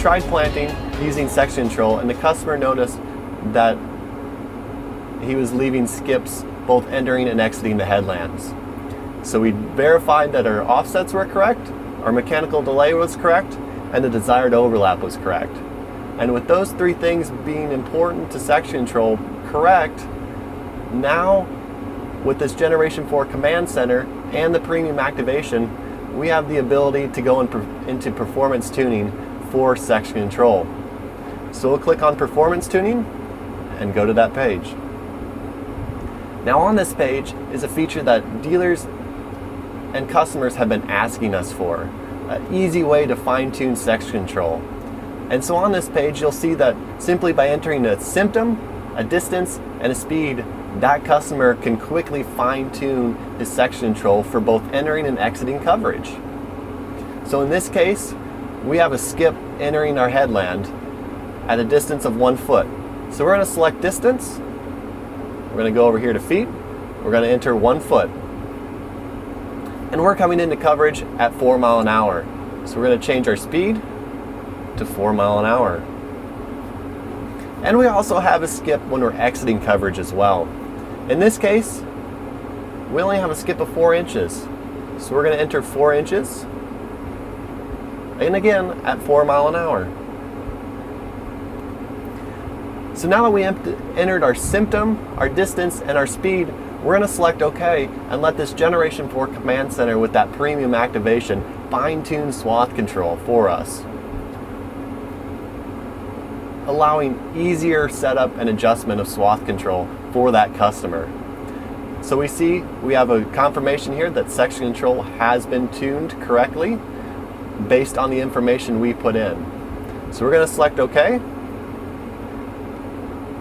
tried planting using section control, and the customer noticed that he was leaving skips both entering and exiting the headlands. So we verified that our offsets were correct, our mechanical delay was correct, and the desired overlap was correct. And with those three things being important to section control correct, now with this Generation 4 Command Center and the premium activation, we have the ability to go into performance tuning for section control. So we'll click on performance tuning and go to that page. Now on this page is a feature that dealers and customers have been asking us for, an easy way to fine-tune section control. And so on this page you'll see that simply by entering a symptom, a distance, and a speed, that customer can quickly fine-tune his section control for both entering and exiting coverage. So in this case, we have a skip entering our headland at a distance of 1 foot. So we're going to select distance, we're going to go over here to feet, we're going to enter 1 foot. And we're coming into coverage at 4 miles an hour. So we're going to change our speed to 4 miles an hour. And we also have a skip when we're exiting coverage as well. In this case, we only have a skip of 4 inches. So we're going to enter 4 inches. And again, at 4 miles an hour. So now that we entered our symptom, our distance, and our speed, we're going to select OK and let this Generation 4 Command Center with that premium activation fine-tune swath control for us, allowing easier setup and adjustment of swath control for that customer. So we see we have a confirmation here that section control has been tuned correctly based on the information we put in. So we're going to select OK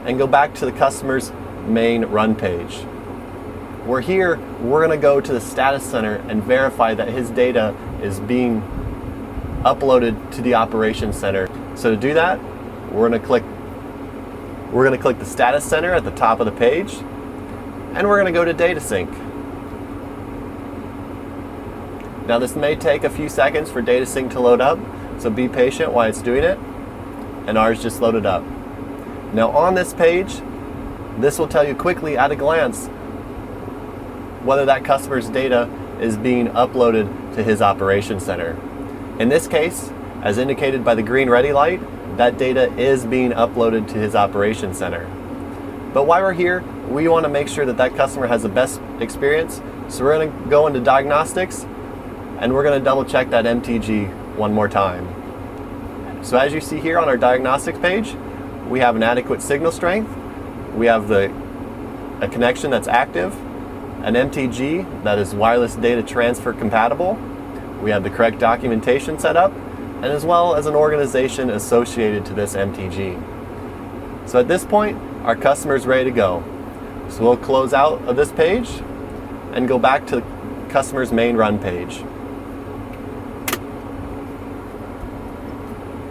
and go back to the customer's main run page. We're here, we're going to go to the status center and verify that his data is being uploaded to the operations center. So to do that, we're going to click the status center at the top of the page, and we're going to go to data sync. Now this may take a few seconds for data sync to load up, so be patient while it's doing it, and ours just loaded up. Now on this page, this will tell you quickly at a glance whether that customer's data is being uploaded to his operations center. In this case, as indicated by the green ready light, that data is being uploaded to his operations center. But while we're here, we want to make sure that that customer has the best experience, so we're going to go into diagnostics and we're going to double check that MTG one more time. So as you see here on our diagnostics page, we have an adequate signal strength, we have a connection that's active, an MTG that is wireless data transfer compatible, we have the correct documentation set up, and as well as an organization associated to this MTG. So at this point, our customer is ready to go. So we'll close out of this page and go back to the customer's main run page.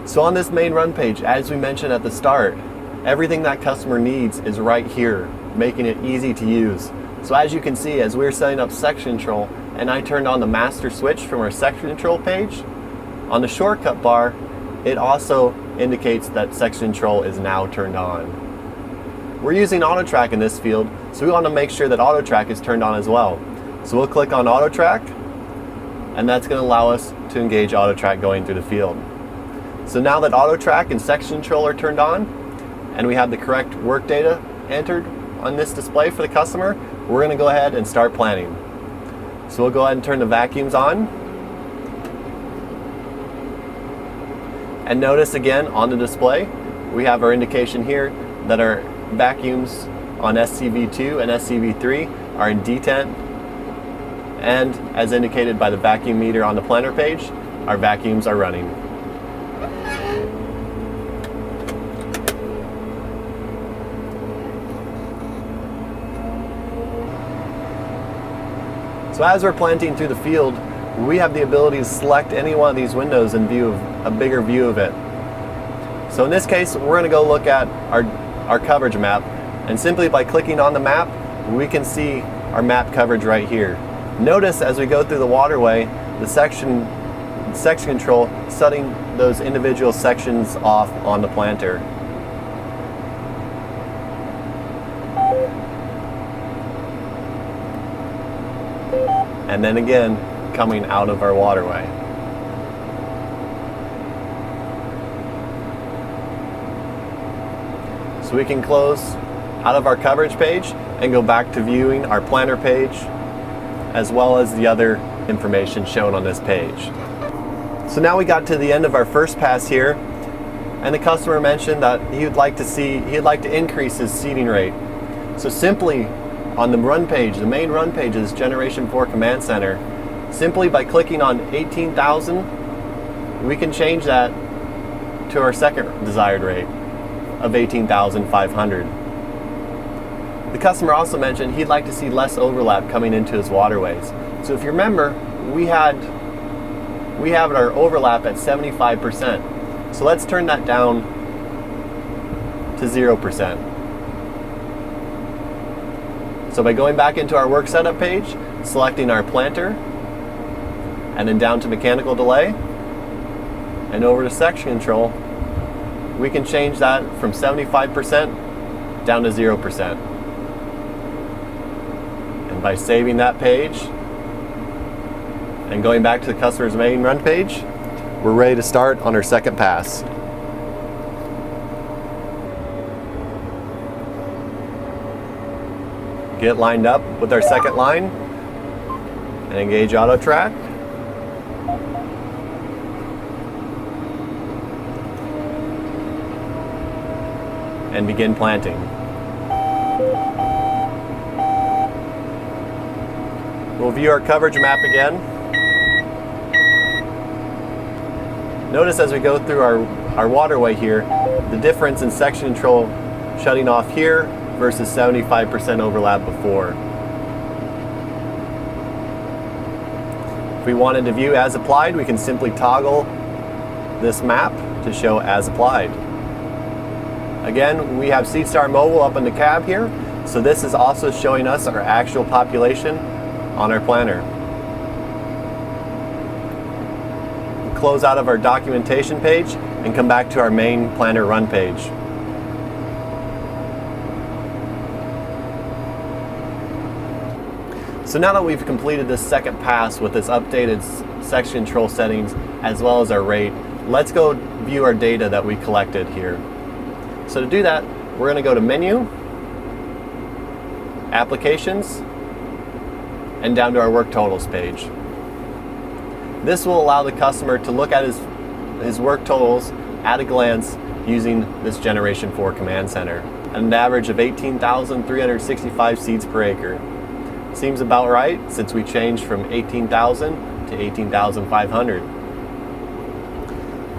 So on this main run page, as we mentioned at the start, everything that customer needs is right here, making it easy to use. So as you can see, as we're setting up section control and I turned on the master switch from our section control page, on the shortcut bar, it also indicates that section control is now turned on. We're using auto track in this field, so we want to make sure that auto track is turned on as well. So we'll click on auto track, and that's going to allow us to engage auto track going through the field. So now that auto track and section control are turned on, and we have the correct work data entered on this display for the customer, we're going to go ahead and start planning. So we'll go ahead and turn the vacuums on. And notice again on the display, we have our indication here that our vacuums on SCV2 and SCV3 are in detent. And as indicated by the vacuum meter on the planner page, our vacuums are running. So as we're planting through the field, we have the ability to select any one of these windows and view a bigger view of it. So in this case, we're going to go look at our coverage map, and simply by clicking on the map, we can see our map coverage right here. Notice as we go through the waterway, the section section control, setting those individual sections off on the planter. And then again, coming out of our waterway. So we can close out of our coverage page and go back to viewing our planter page, as well as the other information shown on this page. So now we got to the end of our first pass here, and the customer mentioned that he'd like to increase his seeding rate. So simply on the run page, the main run page of this Gen4 Command Center, simply by clicking on 18,000, we can change that to our second desired rate of 18,500. The customer also mentioned he'd like to see less overlap coming into his waterways. So if you remember, we have our overlap at 75%. So let's turn that down to 0%. So by going back into our work setup page, selecting our planter, and then down to mechanical delay, and over to section control, we can change that from 75% down to 0%. And by saving that page and going back to the customer's main run page, we're ready to start on our second pass. Get lined up with our second line and engage auto track. And begin planting. We'll view our coverage map again. Notice as we go through our waterway here, the difference in section control shutting off here versus 75% overlap before. If we wanted to view as applied, we can simply toggle this map to show as applied. Again, we have SeedStar Mobile up in the cab here, so this is also showing us our actual population on our planter. We'll close out of our documentation page and come back to our main planter run page. So now that we've completed this second pass with this updated section control settings as well as our rate, let's go view our data that we collected here. So to do that, we're going to go to Menu, Applications, and down to our Work Totals page. This will allow the customer to look at his work totals at a glance using this Gen4 Command Center at an average of 18,365 seeds per acre. Seems about right since we changed from 18,000 to 18,500.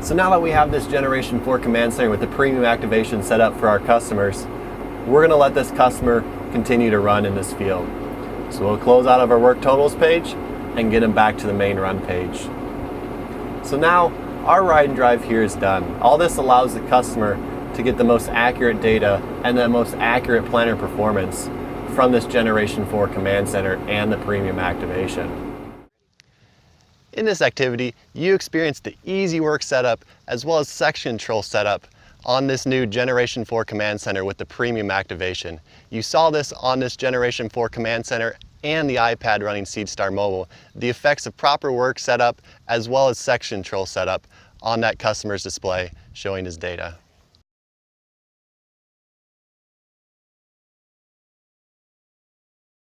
So now that we have this Gen4 Command Center with the premium activation set up for our customers, we're going to let this customer continue to run in this field. So we'll close out of our work totals page and get them back to the main run page. So now our ride and drive here is done. All this allows the customer to get the most accurate data and the most accurate planter performance from this Gen4 Command Center and the premium activation. In this activity, you experienced the easy work setup as well as section control setup on this new Gen4 Command Center with the premium activation. You saw this on this Gen4 Command Center and the iPad running SeedStar Mobile, the effects of proper work setup as well as section control setup on that customer's display showing his data.